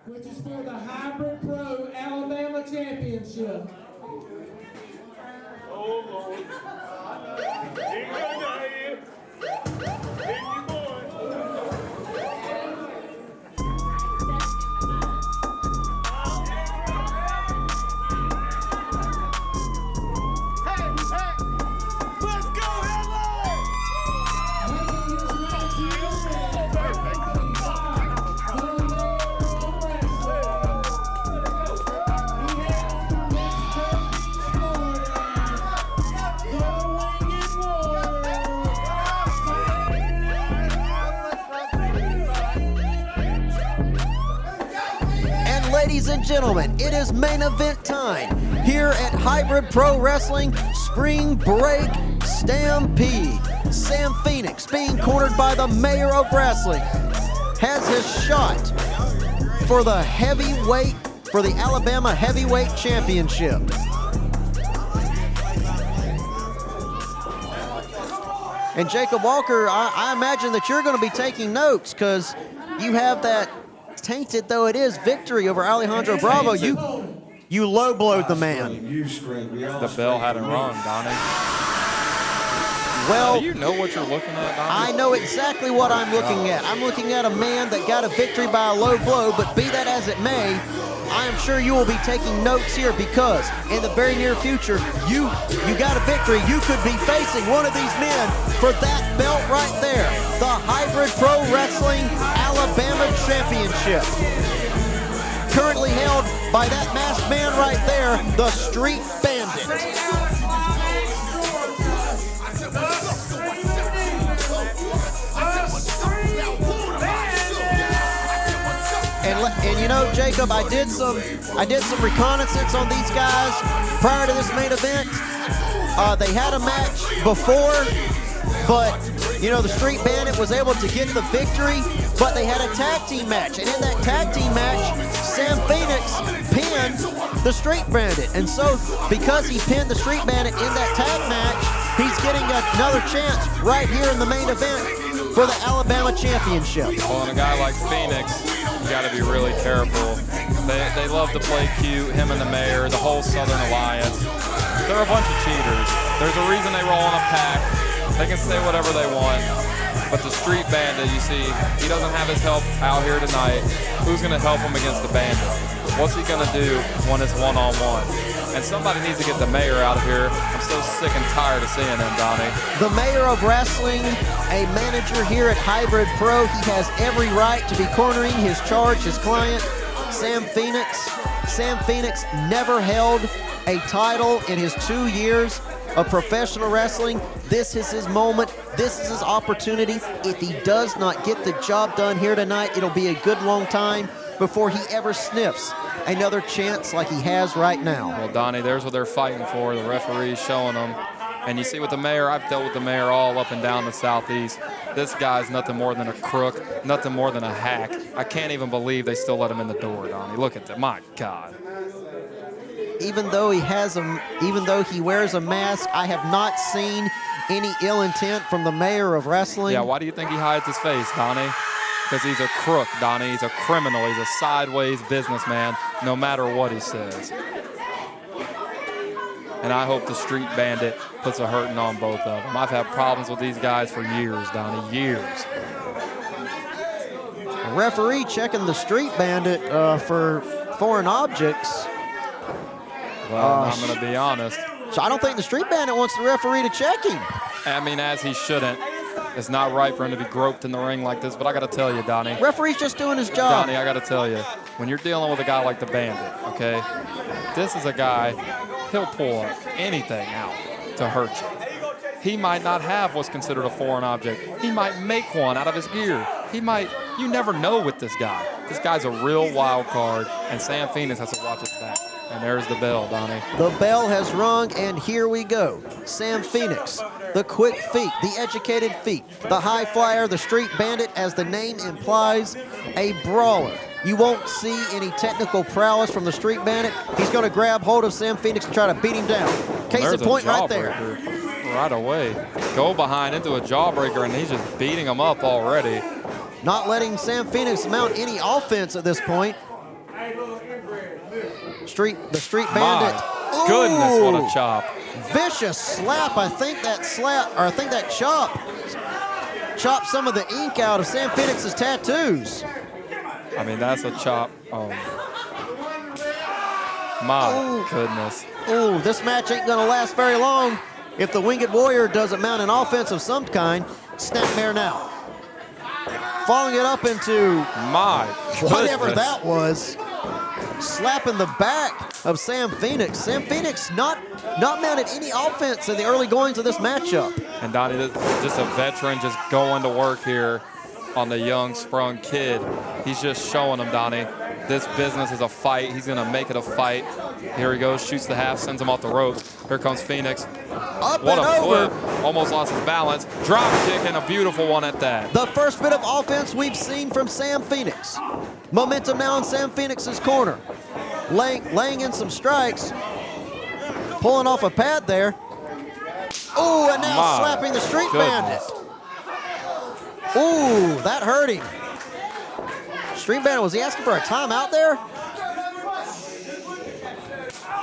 which is for the Hybrid Pro Alabama Championship. Oh, Lord. Here you go, Dave. Here you go. Ladies and gentlemen, it is main event time here at Hybrid Pro Wrestling Spring Break Stampede. Sam Phoenix, being cornered by the Mayor of Wrestling, has his shot for the heavyweight, for the Alabama Heavyweight Championship. And Jacob Walker, I imagine that you're going to be taking notes because you have that tainted though it is victory over Alejandro Bravo. You low blowed the man. The bell hadn't rung, Donnie. Well, do you know what you're looking at, Donnie? I know exactly what I'm looking at. I'm looking at a man that got a victory by a low blow, but be that as it may, I am sure you will be taking notes here because in the very near future, you got a victory. You could be facing one of these men for that belt right there, the Hybrid Pro Wrestling Alabama Championship. Currently held by that masked man right there, the Street Bandit. And you know, Jacob, I did some reconnaissance on these guys prior to this main event. They had a match before, but you know, the Street Bandit was able to get the victory, but they had a tag team match, and in that tag team match, Sam Phoenix pinned the Street Bandit. And so, because he pinned the Street Bandit in that tag match, he's getting another chance right here in the main event for the Alabama Championship. Well, and a guy like Phoenix, you got to be really careful. They love to play cute, him and the mayor, the whole Southern Alliance. They're a bunch of cheaters. There's a reason they roll in a pack. They can say whatever they want. But the Street Bandit, you see, he doesn't have his help out here tonight. Who's going to help him against the Bandit? What's he going to do when it's one-on-one? And somebody needs to get the mayor out of here. I'm so sick and tired of seeing him, Donnie. The Mayor of Wrestling, a manager here at Hybrid Pro. He has every right to be cornering his charge, his client, Sam Phoenix. Sam Phoenix never held a title in his 2 years of professional wrestling. This is his moment. This is his opportunity. If he does not get the job done here tonight, it'll be a good long time before he ever sniffs another chance like he has right now. Well, Donnie, there's what they're fighting for. The referee's showing them. And you see with the mayor, I've dealt with the mayor all up and down the Southeast. This guy's nothing more than a crook, nothing more than a hack. I can't even believe they still let him in the door, Donnie. Look at that, my God. Even though he wears a mask, I have not seen any ill intent from the Mayor of Wrestling. Yeah, why do you think he hides his face, Donnie? Because he's a crook, Donnie. He's a criminal. He's a sideways businessman, no matter what he says. And I hope the Street Bandit puts a hurting on both of them. I've had problems with these guys for years, Donnie, years. A referee checking the Street Bandit for foreign objects. Well, I'm going to be honest. So I don't think the Street Bandit wants the referee to check him. I mean, as he shouldn't. It's not right for him to be groped in the ring like this, but I got to tell you, Donnie. Referee's just doing his job. Donnie, I got to tell you, when you're dealing with a guy like the Bandit, okay, this is a guy, he'll pull anything out to hurt you. He might not have what's considered a foreign object. He might make one out of his gear. He might, you never know with this guy. This guy's a real wild card, and Sam Phoenix has to watch his back. And there's the bell, Donnie. The bell has rung, and here we go. Sam Phoenix, the quick feet, the educated feet, the high flyer, the Street Bandit, as the name implies, a brawler. You won't see any technical prowess from the Street Bandit. He's going to grab hold of Sam Phoenix and try to beat him down. Case in point right there. Right away. Go behind into a jawbreaker, and he's just beating him up already. Not letting Sam Phoenix mount any offense at this point. Street Bandit. My goodness, what a Ooh. chop. Vicious slap. I think that chop chopped some of the ink out of Sam Phoenix's tattoos. I mean, that's a chop. My Ooh. goodness. Ooh, this match ain't gonna last very long if the Winged Warrior doesn't mount an offense of some kind. Snapmare now. Following it up into My goodness. whatever that was. Slapping the back of Sam Phoenix. Sam Phoenix not mounted any offense in the early goings of this matchup. And Donnie, just a veteran just going to work here on the young sprung kid. He's just showing him, Donnie, this business is a fight. He's going to make it a fight. Here he goes, shoots the half, sends him off the ropes. Here comes Phoenix. Up What and a over. flip. Almost lost his balance. Drop kick and a beautiful one at that. The first bit of offense we've seen from Sam Phoenix. Momentum now in Sam Phoenix's corner. Laying in some strikes. Pulling off a pad there. Ooh, and now My slapping the Street goodness. Bandit. Ooh, that hurt him. Street Bandit, was he asking for a timeout there?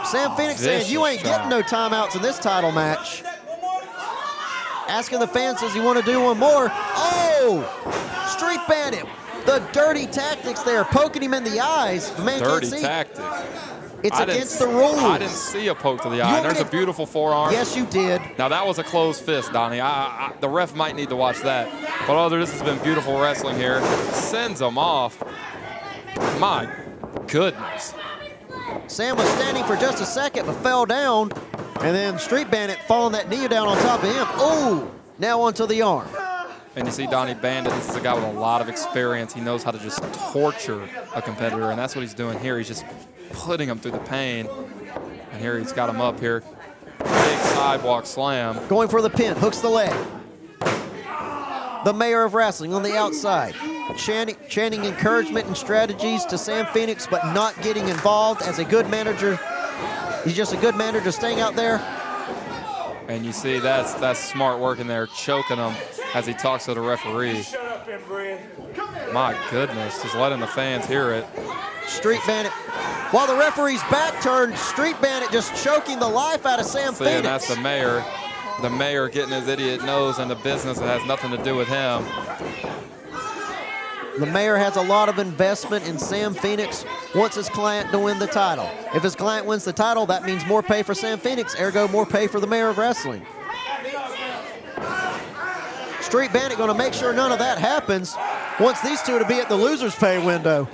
Sam Phoenix saying, you ain't Vicious getting no timeouts in this title match. Asking the fans, does he want to do one more? Oh, Street Bandit. The dirty tactics there, poking him in the eyes. The man Dirty can't see. tactic. It's I didn't against the rules. I didn't see a poke to the eye. want me There's a to- beautiful forearm. Yes, you did. Now, that was a closed fist, Donnie. The ref might need to watch that. But other, this has been beautiful wrestling here. Sends him off. My goodness. Sam was standing for just a second, but fell down. And then Street Bandit falling that knee down on top of him. Oh, now onto the arm. And you see Donnie Bandit, this is a guy with a lot of experience. He knows how to just torture a competitor, and that's what he's doing here. He's just putting him through the pain. And here he's got him up here. Big sidewalk slam. Going for the pin, hooks the leg. The mayor of wrestling on the outside. Chanting encouragement and strategies to Sam Phoenix, but not getting involved as a good manager. He's just a good manager staying out there. And you see that's smart work in there, choking him as he talks to the referee. My goodness, just letting the fans hear it. Street Bandit, while the referee's back turned, Street Bandit just choking the life out of Sam See, Phoenix. and that's the mayor. The mayor getting his idiot nose in the business that has nothing to do with him. The mayor has a lot of investment in Sam Phoenix, wants his client to win the title. If his client wins the title, that means more pay for Sam Phoenix, ergo more pay for the mayor of wrestling. Street Bandit going to make sure none of that happens. Wants these two to be at the loser's pay window.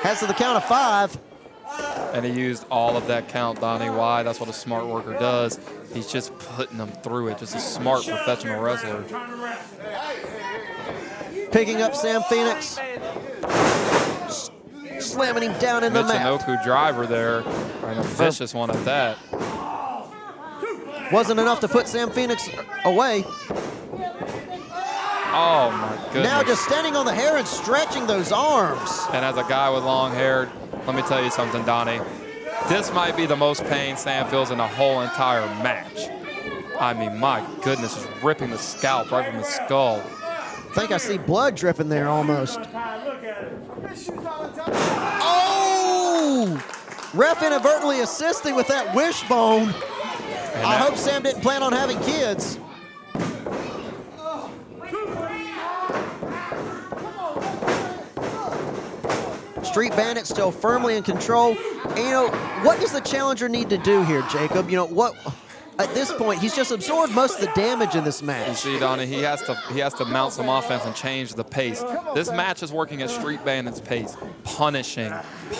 Has to the count of 5. And he used all of that count, Donnie. Why? That's what a smart worker does. He's just putting them through it. Just a smart professional wrestler. Picking up Sam Phoenix. Slamming him down in the mat. Michinoku driver there. And a vicious one at that. Wasn't enough to put Sam Phoenix away. Oh, my goodness. Now just standing on the hair and stretching those arms. And as a guy with long hair, let me tell you something, Donnie. This might be the most pain Sam feels in the whole entire match. I mean, my goodness, just ripping the scalp right from the skull. I think I see blood dripping there almost. Oh! Ref inadvertently assisting with that wishbone. I hope Sam didn't plan on having kids. Street Bandit still firmly in control. And you know, what does the challenger need to do here, Jacob? You know, what at this point, he's just absorbed most of the damage in this You match. see, Donnie, he has to mount some offense and change the pace. This match is working at Street Bandit's pace. Punishing,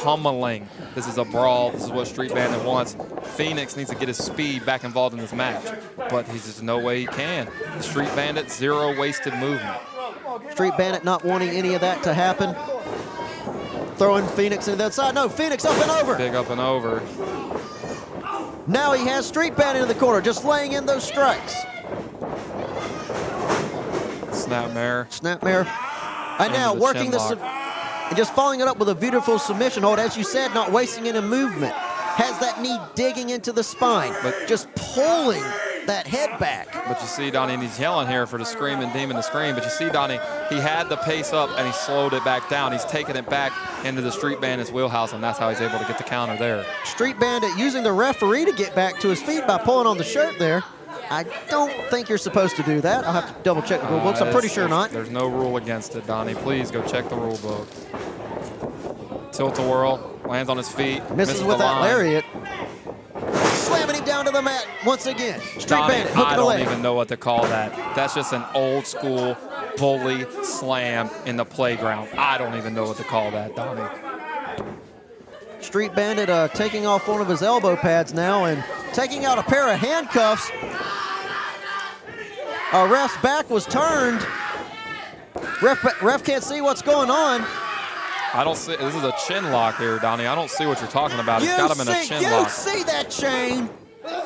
pummeling. This is a brawl. This is what Street Bandit wants. Phoenix needs to get his speed back involved in this match, but he's just no way he can. Street Bandit, 0 wasted movement. Street Bandit not wanting any of that to happen. Throwing Phoenix into that side. No, Phoenix up and over. Big up and over. Now he has Street Bandit in the corner, just laying in those strikes. Snapmare. Snapmare. And now the working chin the lock. and just following it up with a beautiful submission hold. As you said, not wasting any movement. Has that knee digging into the spine, but just pulling that head back. But you see, Donnie, and he's yelling here for the Screaming Demon to scream. But you see, Donnie, he had the pace up and he slowed it back down. He's taking it back into the Street Bandit's wheelhouse, and that's how he's able to get the counter there. Street Bandit using the referee to get back to his feet by pulling on the shirt there. I don't think you're supposed to do that. I'll have to double check the rule books. I'm pretty sure not. There's no rule against it, Donnie. Please go check the rule book. Tilt-a-whirl, lands on his feet. Misses with that lariat. Slamming him down to the mat once again. Street Donnie, Bandit, hook I of the don't leg. even know what to call that. That's just an old school bully slam in the playground. I don't even know what to call that, Donnie. Street Bandit taking off one of his elbow pads now and taking out a pair of handcuffs. Ref's back was turned. Ref can't see what's going on. I don't see. This is a chin lock here, Donnie. I don't see what you're talking about. He's got him in a chin lock. You see that chain.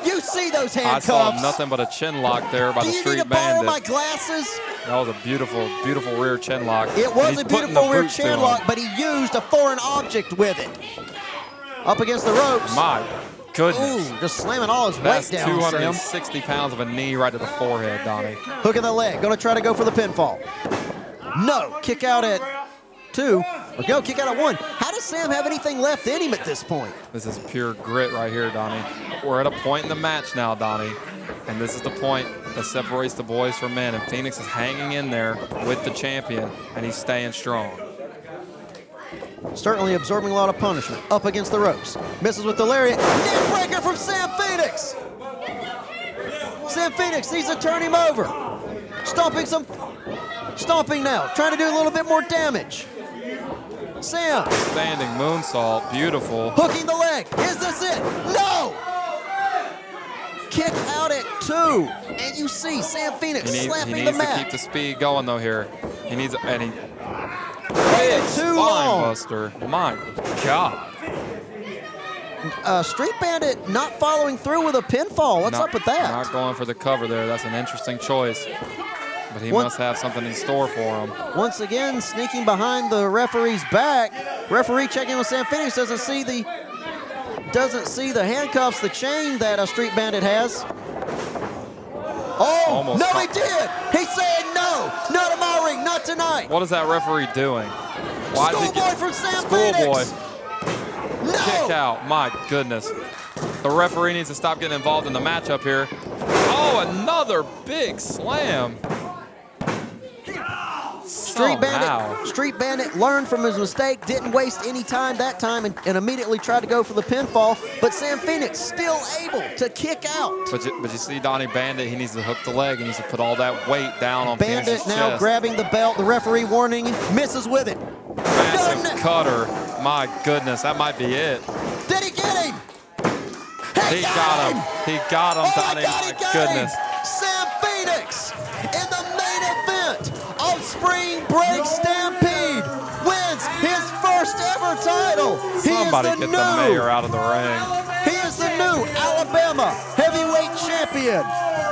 You see those I handcuffs. saw nothing but a chin lock there by the Street Do you need to borrow Bandit. my glasses? That was a beautiful, beautiful rear chin lock. It And was he's a putting beautiful the rear boots chin to him. lock, but he used a foreign object with it. Up against the ropes. My goodness. Ooh, just slamming all his That's weight down, Sam. 260 pounds of a knee right to the forehead, Donnie. Hook in the leg. Going to try to go for the pinfall. No. Kick out at 2. Or go kick out at 1. How does Sam have anything left in him at this point? This is pure grit right here, Donnie. We're at a point in the match now, Donnie. And this is the point that separates the boys from men. And Phoenix is hanging in there with the champion, and he's staying strong. Certainly absorbing a lot of punishment. Up against the ropes. Misses with the lariat. Neck breaker from Sam Phoenix. Sam Phoenix needs to turn him over. Stomping now. Trying to do a little bit more damage. Sam. Standing moonsault. Beautiful. Hooking the leg. Is this it? No! Kick out at 2. And you see Sam Phoenix slapping he the needs mat. to keep the speed going, though, here. He needs, and he... Big Big too spine long. buster. My God. Street Bandit not following through with a pinfall. What's up with that? Not going for the cover there. That's an interesting choice. But he must have something in store for him. Once again, sneaking behind the referee's back. Referee checking with Sam Phoenix, doesn't see the handcuffs, the chain that Street Bandit has. Oh, Almost no, he did. He's saying no, not in my ring, not tonight. What is that referee doing? Why did he Schoolboy from Sam Schoolboy. Phoenix. No. Kick out. My goodness. The referee needs to stop getting involved in the matchup here. Oh, another big slam. Street Bandit learned from his mistake, didn't waste any time that time, and immediately tried to go for the pinfall. But Sam Phoenix still able to kick out. But you see Donnie Bandit, he needs to hook the leg. He needs to put all that weight down on Bandit Phoenix's now chest. grabbing the belt. The referee warning, misses with it. Massive cutter. My goodness, that might be it. Did he get him? He got him. He got him, Oh Donnie. my God, he My got goodness. him. Sam Phoenix in the main event of Spring Break Stampede wins his first ever title. Somebody get the mayor out of the ring. He is the new Alabama heavyweight champion.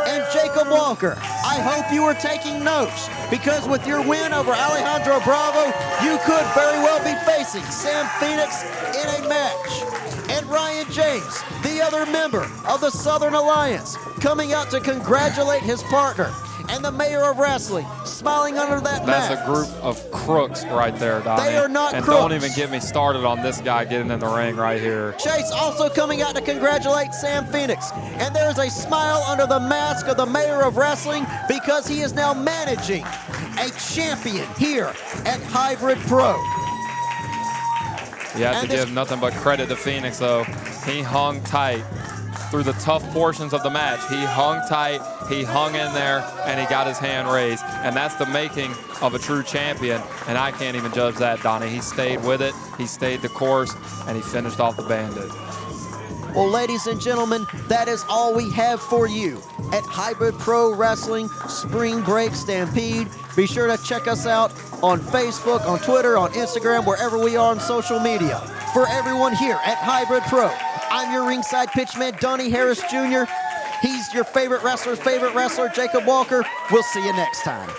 And Jacob Walker, I hope you were taking notes, because with your win over Alejandro Bravo, you could very well be facing Sam Phoenix in a match. And Ryan James, the other member of the Southern Alliance, coming out to congratulate his partner. And the mayor of wrestling, smiling under that That's mask. a group of crooks right there, Donnie. They are not and crooks. Don't even get me started on this guy getting in the ring right here. Chase also coming out to congratulate Sam Phoenix. And there's a smile under the mask of the mayor of wrestling, because he is now managing a champion here at Hybrid Pro. You have And to give nothing but credit to Phoenix, though. He hung tight through the tough portions of the match. He hung tight, he hung in there, and he got his hand raised. And that's the making of a true champion. And I can't even judge that, Donnie. He stayed with it, he stayed the course, and he finished off the Bandit. Well, ladies and gentlemen, that is all we have for you at Hybrid Pro Wrestling Spring Break Stampede. Be sure to check us out on Facebook, on Twitter, on Instagram, wherever we are on social media. For everyone here at Hybrid Pro, I'm your ringside pitchman, Donnie Harris Jr. He's your favorite wrestler's favorite wrestler, Jacob Walker. We'll see you next time.